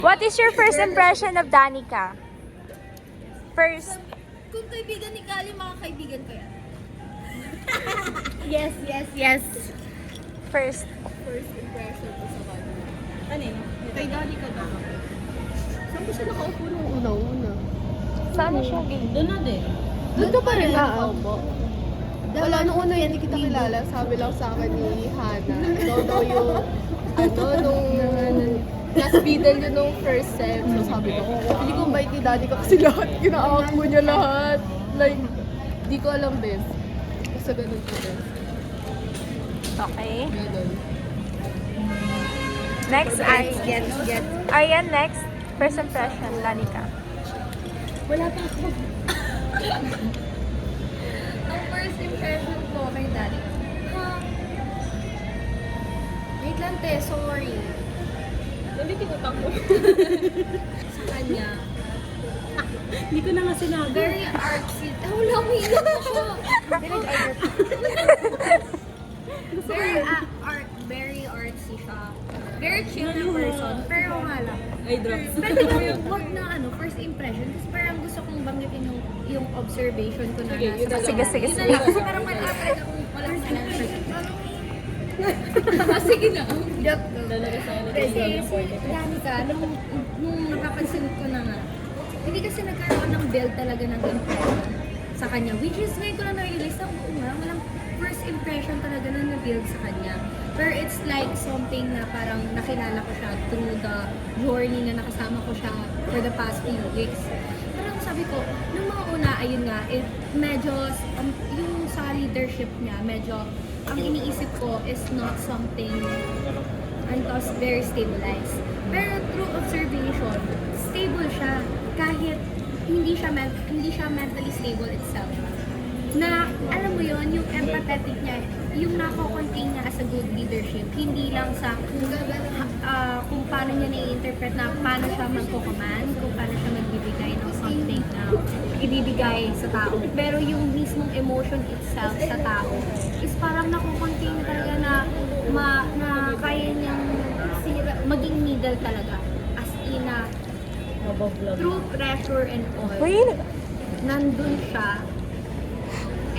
What is your first impression of Danica? First. Kung kaibigan ni Kali, mga kaibigan ko yan. Yes, yes, yes. First. First impression ko sa kanya. Kanino? Kay Dali ka daw. Saan ko siya nakaupo nung una-una? Saan siya? Doon na din. Doon ka pa rin nakaupo. Wala, nung una yan, hindi kita kilala. Sabi lang sa akin ni Hana. Ikaw daw yung, nung last Beatle yun nung first sem. So sabi ko, hindi ko bait ni Daddy ka kasi lahat, ginaawak mo niya lahat. Like, di ko alam din. Basta ganun ko din. Okay. Ganun. Next, Get. Ayan, next. First impression, Danica. Wala pa ako. Ang first impression ko kay Daddy, wait lang te, sorry. Ulitin ko tako. Sa kanya, Hindi ko na nga sinabi. very artsy. Wala, umiinom ako. Very artsy siya. Very chill na person. Pero nga lang. Ay, drops. Pwede ba wag na first impression? Kasi parang gusto kong banggitin yung observation ko na Sige, yun na Sige, sige, Yun na sige. lang. Kasi parang malapit akong walang answer. Sige na. Joke to. Kasi Danica, nung napapansin ko na nga, hindi kasi nagkaroon ng build talaga ng impression sa kanya. Which is, ngayon ko lang na-realize na, oo nga, walang first impression talaga na na-build sa kanya. Pero it's like something na parang nakilala ko siya through the journey na nakasama ko siya for the past few weeks. Parang sabi ko, nung mga una, ayun nga, medyo, yung sa leadership niya, medyo, ang iniisip ko is not something very stabilized. Pero through observation, stable siya kahit hindi siya mentally stable itself. Na alam mo yon, yung empathetic niya, yung nako-contain niya as a good leadership, hindi lang sa kung paano niya na-interpret na paano siya magko-command, kung paano siya magbibigay ng something na ibibigay sa tao. Pero yung mismong emotion itself sa tao is parang nako-contain talaga na kaya niyang maging middle talaga. As in through pressure and all, Wait. nandun siya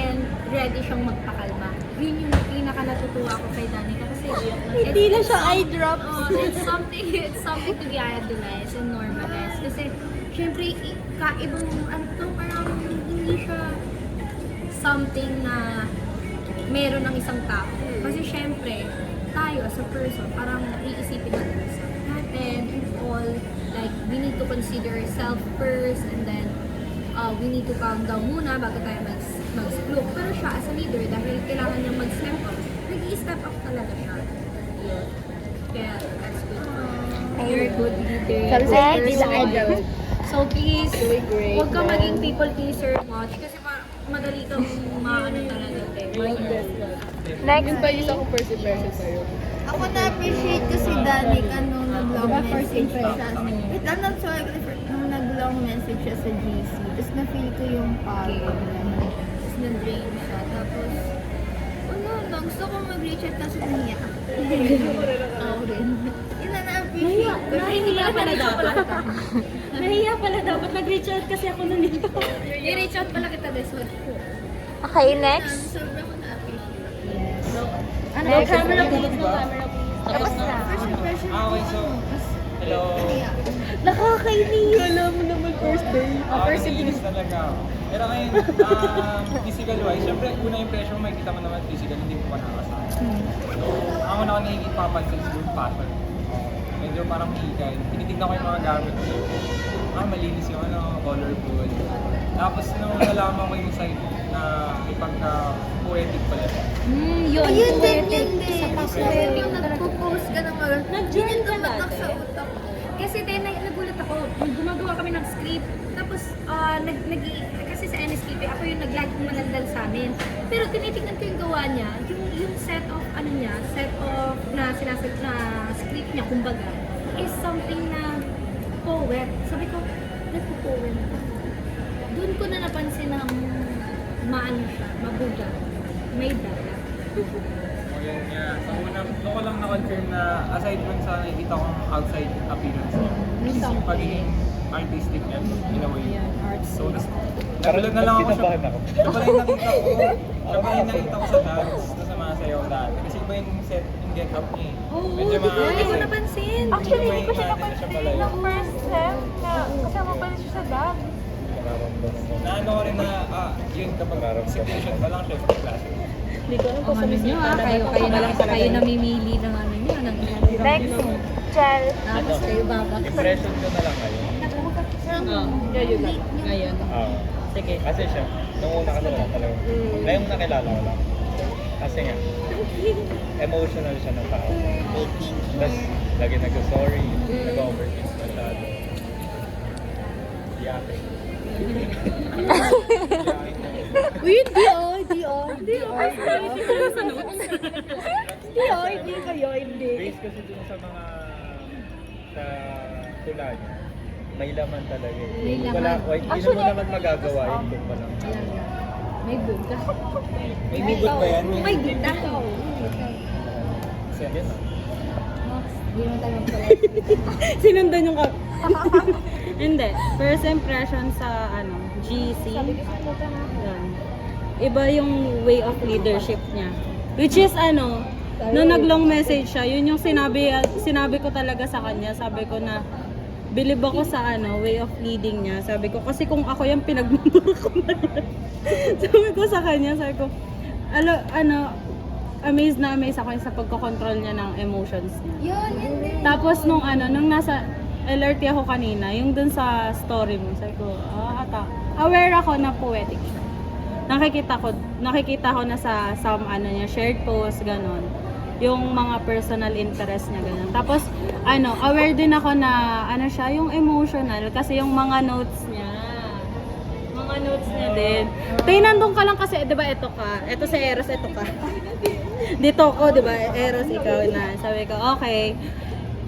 and ready siyang magpakalma. Yun yung pinaka natutuwa ko kay Danica kasi Hindi na siya eye drops. it's something to be idolized and normalized. Kasi syempre kaibang parang hindi siya something na meron ng isang tao. Kasi syempre tayo as a person parang iisipin natin and all, like we need to consider self first and then we need to calm down muna bago tayo mag-splook. Pero siya as a leader, dahil kailangan niyang mag-step up, nag-i-step up talaga siya. Kaya that's good. You're a good leader. Next. So please, huwag ka maging people pleaser much kasi madali kang maano talaga. Next. Yun pa yung isang first impression sa'yo. Ako na-appreciate ko si Danica nung nag-long message siya. Wait, I'm not sorry, nung nag-long message siya sa GC. Tapos na-feel ko yung pagod niya. Tapos na-drain siya. Tapos, gusto ko mag-rechat kasi umiyak. Ako rin. Yun na na-appreciate ko. Nahihiya pala dapat. Nahihiya pala dapat. Nag-reach out kasi ako nun eh. I-reach out pala kita this one. Okay, next. Sobrang ko na-appreciate. Ano? Camera please. Camera please. Tapos na. First impression ko. Okay, so, hello. Nakakainis. Kala mo naman first day. First impression talaga ako. Pero ngayon, physical wise, syempre, una impression, makikita mo naman physical, hindi mo pa nakasama. So, ang una ko nakikita papansin is good fashion. Medyo parang higay. Tinitignan ko yung mga gamit ko. Malinis yung colorful. Tapos nung nalaman ko yung side na may pagka-poetic pala. Yun. Ayun din. Sa Tapos poetic yung nagpo-post ka ng mga, Nag-journal ka tumatak dati? sa utak ko. Kasi din, nagulat ako. Gumagawa kami ng script. Tapos, kasi sa NSKP, ako yung nag-like manandal sa amin. Pero tinitingnan ko yung gawa niya, yung set of, na script niya, kumbaga, is something na poet. Sabi ko, nagpo-poem. Doon ko na napansin na maano siya, mabuga, may data. O yun nga. So, doon ko lang na-confirm na aside dun sa nakikita kong outside appearance, is pagiging artistic niya in a way. So, Parang nagulat na lang ako siya. kinabahan ako. Siya pala yung nakita ko. Siya pala yung nakita ko sa dance, sa mga sayaw dati. Kasi iba yung set, yung get up niya eh. Medyo Hindi ko eh. napansin. Actually, hindi ko siya May imagine na siya pala napansin yun. ng first sem na kasama pala siya sa dance. Nararamdaman mo. Naano ko rin na, yun kapag execution pa lang siya sa klase. Hindi ko alam Ang ano nyo kayo namimili ng ano nyo, ng Next, Chel. Tapos kayo baba. Impression ko na lang ngayon. Ngayon lang. Ngayon. Oo. Sige. Kasi siya, nung una kasi wala talaga. Ngayong nakilala ko lang. Kasi nga, emotional siya ng tao. Tapos, lagi nag-sorry, nag-overthink masyado. Yate. Uy, hindi oh, hindi oh. Hindi oh. Hindi oh, hindi kayo, hindi. Based kasi dun sa mga sa tula niya, may laman talaga eh. May Wala, laman. hindi mo naman magagawa yun kung walang May buga. May bigot ba yan? May gita. Yan ah. Hindi naman tayo magpala. Sinundan yung kap. Hindi. First impression sa GC. Yan. Iba yung way of leadership niya. Which is nung nag-long message siya, yun yung sinabi ko talaga sa kanya. Sabi ko na believe ako sa way of leading niya. Sabi ko, kasi kung ako yung pinagmumura ko na yan. Sabi ko sa kanya, sabi ko, amazed na amazed ako sa pagkocontrol niya ng emotions niya. Yun din. Tapos nung nasa LRT ako kanina, yung dun sa story mo, sabi ko, aware ako na poetic siya. Nakikita ko na sa some niya, shared post, ganon. Yung mga personal interest niya, ganon. Tapos, aware din ako na, siya, yung emotional, kasi yung mga notes niya din. Tayo nandun ka lang kasi, di ba, ito si Eros, ito ka. Dito ko, di ba, Eros, ikaw na. Sabi ko, okay.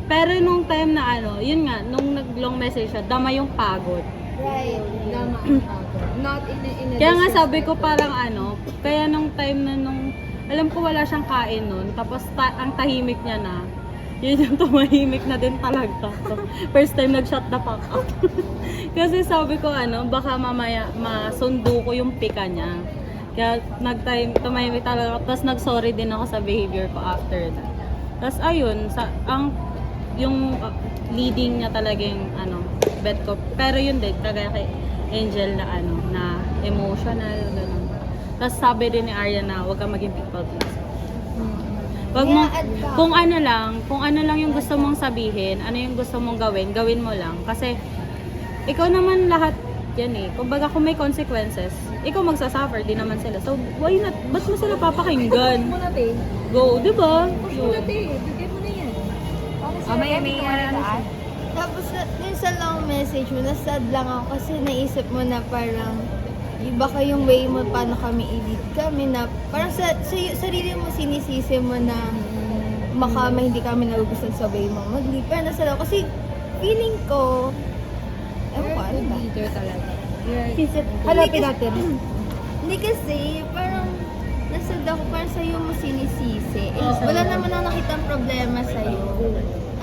Pero nung time na yun nga, nung nag-long message siya, dama yung pagod. Right. Not in a Kaya nga sabi ko parang kaya nung time na alam ko wala siyang kain nun, tapos ang tahimik niya na, yun yung tumahimik na din talaga. So, first time nag-shut the fuck up. Kasi sabi ko baka mamaya masundo ko yung pika niya. Kaya tumahimik talaga, tapos nag-sorry din ako sa behavior ko after that. Tapos ayun, yung leading niya talagang bet ko. Pero yun din, kagaya kay Angel na na emotional, gano'n. Tapos sabi din ni Arya na huwag kang maging people pleaser. Wag mo, kung ano lang yung gusto mong sabihin, ano yung gusto mong gawin mo lang. Kasi, ikaw naman lahat yan eh. Kumbaga kung may consequences, ikaw magsasuffer, di naman sila. So, why not? Ba't mo sila papakinggan? Muna te. Go, di ba? Muna te. Bigay mo na yan. May siya. Tapos, yun sa long message mo, nasad lang ako kasi naisip mo na parang, baka yung way mo paano kami i-lead kami na, parang sa sarili mo sinisisi mo na baka hindi kami nagugustuhan sa way mo mag-lead. Pero nasad ako kasi feeling ko, ewan ko, ano ba? Leader talaga. Hanapin natin. Hindi kasi, parang nasad ako, parang sa'yo mo sinisisi. Wala naman ako nakitang problema sa'yo.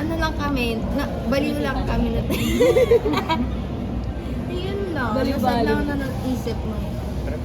Ano lang kami, baliw lang kami na Yun lang, nasad lang na nag-isip mo. Pero